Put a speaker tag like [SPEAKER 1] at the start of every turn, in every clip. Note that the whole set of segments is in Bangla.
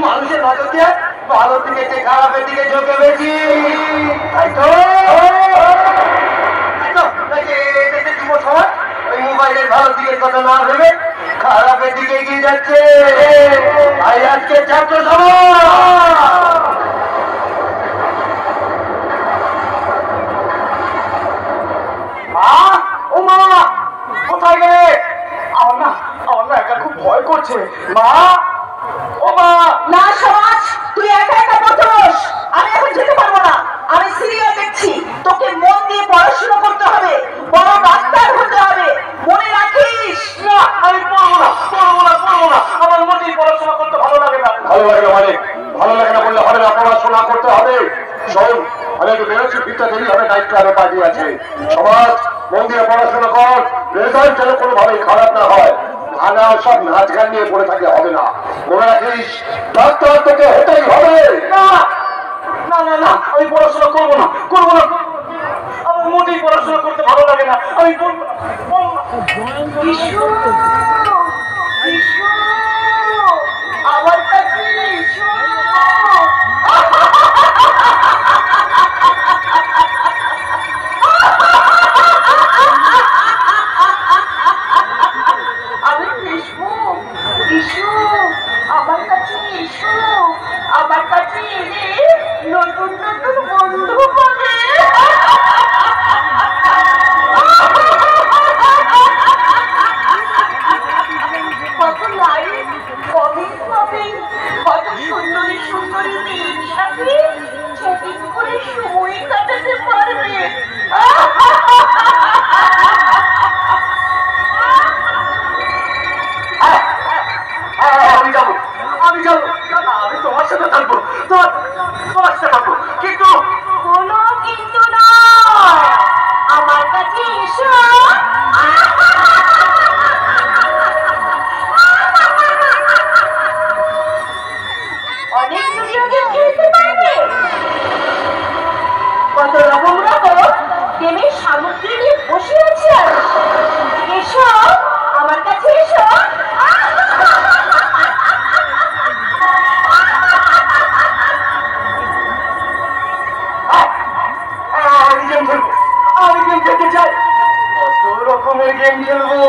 [SPEAKER 1] মানুষের নজর দিয়ে ভালোর দিকে যে খারাপের দিকে ঝুঁকে বেশি, তাই তো যুব সমাজ ওই মোবাইলের ভালোর দিকের কথা না ভেবে খারাপের দিকে এগিয়ে যাচ্ছে। তাই আজকে ছাত্র সমাজ কোথায় গেলে? আমার না একা খুব ভয় করছে। মা, ও মা।
[SPEAKER 2] না সমাজ, তুই একা একা পড়ছস। আমি এখন যেতে পারবো না। আমি সিরিয়াল দেখছি। তোকে মন দিয়ে পড়াশোনা করতে হবে, বড় ডাক্তার হতে হবে, মনে রাখিস।
[SPEAKER 1] না, আমি পড়বো না। আমার মোটেই পড়াশোনা করতে ভালো লাগে না। ভালো লাগে না মানে? ভালো লাগে না বললে হবে না, পড়াশোনা করতে হবে। শোন, আমি একটু বেরোচ্ছি, ফিরতে দেরি হবে, নাইট ক্লাবে পার্টি আছে। সমাজ, মন দিয়ে পড়াশোনা কর, রেজাল্ট যেন কোনোভাবেই খারাপ না হয়। খানা সব নাচ গান নিয়ে পড়ে থাকলে হবে না। মনে রাখিস, ডাক্তার তোকে হতেই হবে। না না না না, আমি পড়াশোনা করবো না। আমার মোটেই পড়াশোনা করতে ভালো লাগে না। আমি বলবো না।
[SPEAKER 2] আমার কাছে এসো। আমি এসো, এসো আমার কাছে, এসো আমার কাছে এলে নতুন নতুন বন্ধু পাবে। কত লাইক, কমেন্ট পাবে, কত সুন্দরী সুন্দরী মেয়ের সাথে চ্যাটিং করে সময় কাটাতে পারবে।
[SPEAKER 1] আমি যাবো, আমি তোমার সাথে থাকবো, তোমার সাথে থাকবো, কিন্তু
[SPEAKER 2] কোনো কিন্তু নয়, আমার কাছে এসো। অনেক ভিডিও গেম খেলতে পারবে, কত রকম গেমের সামগ্রী নিয়ে বসে আছে। এসো আমার কাছে, এসো।
[SPEAKER 1] আমি গেম খেলতে চাই, কত রকমের গেম খেলবো।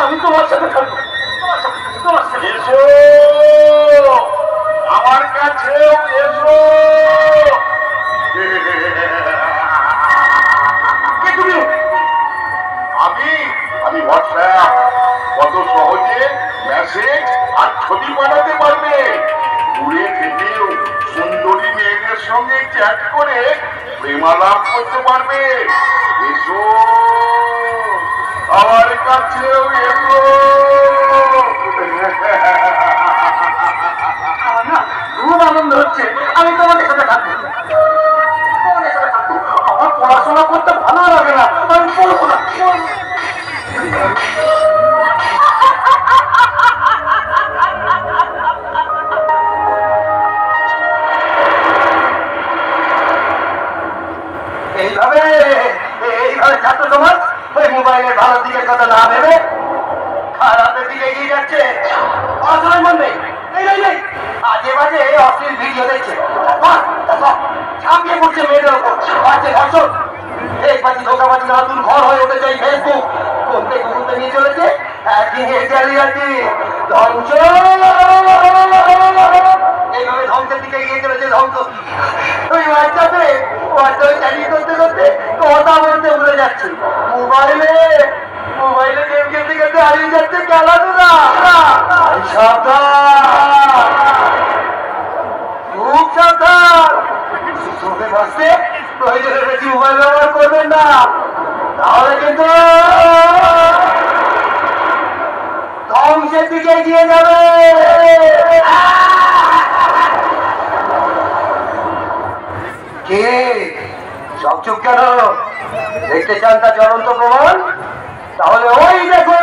[SPEAKER 1] আমি তোমার সাথে থাকবো, তোমার সাথে। এসো আমার কাছে, এসো। আমি হোয়াটসঅ্যাপ, কত সহজে মেসেজ আর ছবি পাঠাতে পারবে। দূরে থেকেও সুন্দরী মেয়েদের সঙ্গে চ্যাট করে প্রেমালাপ করতে পারবে। এসো আমার কাছেও, এসো। আমার না খুব আনন্দ হচ্ছে, আমি তোমাদের সাথে থাকবো, আমার পড়াশোনা করতে ভালো লাগে না, আমি পড়বো না। এইভাবে ছাত্র সমাজ ওই মোবাইলের ভালো দিকের কথা না ভেবে খারাপের দিকে এগিয়ে যাচ্ছে। অসহায় মন নেই, আজে বাজে অশ্লীল ভিডিও দেখছে, ঝাঁপিয়ে পড়ছে মেয়েদের ওপর, বাচ্চা ধর্ষণ, একবাজি ধোকাবাজি নতুন ঘর হয়ে উঠেছে এই ফেসবুক। কোনতে কুকুরতে নিয়ে চলেছে একদিন জালিয়াতি, ধ্বংস। এইভাবে ধ্বংসের দিকে এগিয়ে চলেছে, ধ্বংস। ওই হোয়াটসঅ্যাপে চ্যাটিং করতে করতে কথা বলতে ভুলে যাচ্ছে। মোবাইলে গেম খেলতে খেলতে হারিয়ে যাচ্ছে খেলাধুলা। সাবধান, খুব সাবধান। চোখে বসতে প্রয়োজনের বেশি মোবাইল ব্যবহার করবেন না, তাহলে কিন্তু ধ্বংসের দিকে এগিয়ে যাবে। কে সব চুপ কেন? দেখতে চান তার জ্বলন্ত প্রমাণ? তাহলে ওই দেখো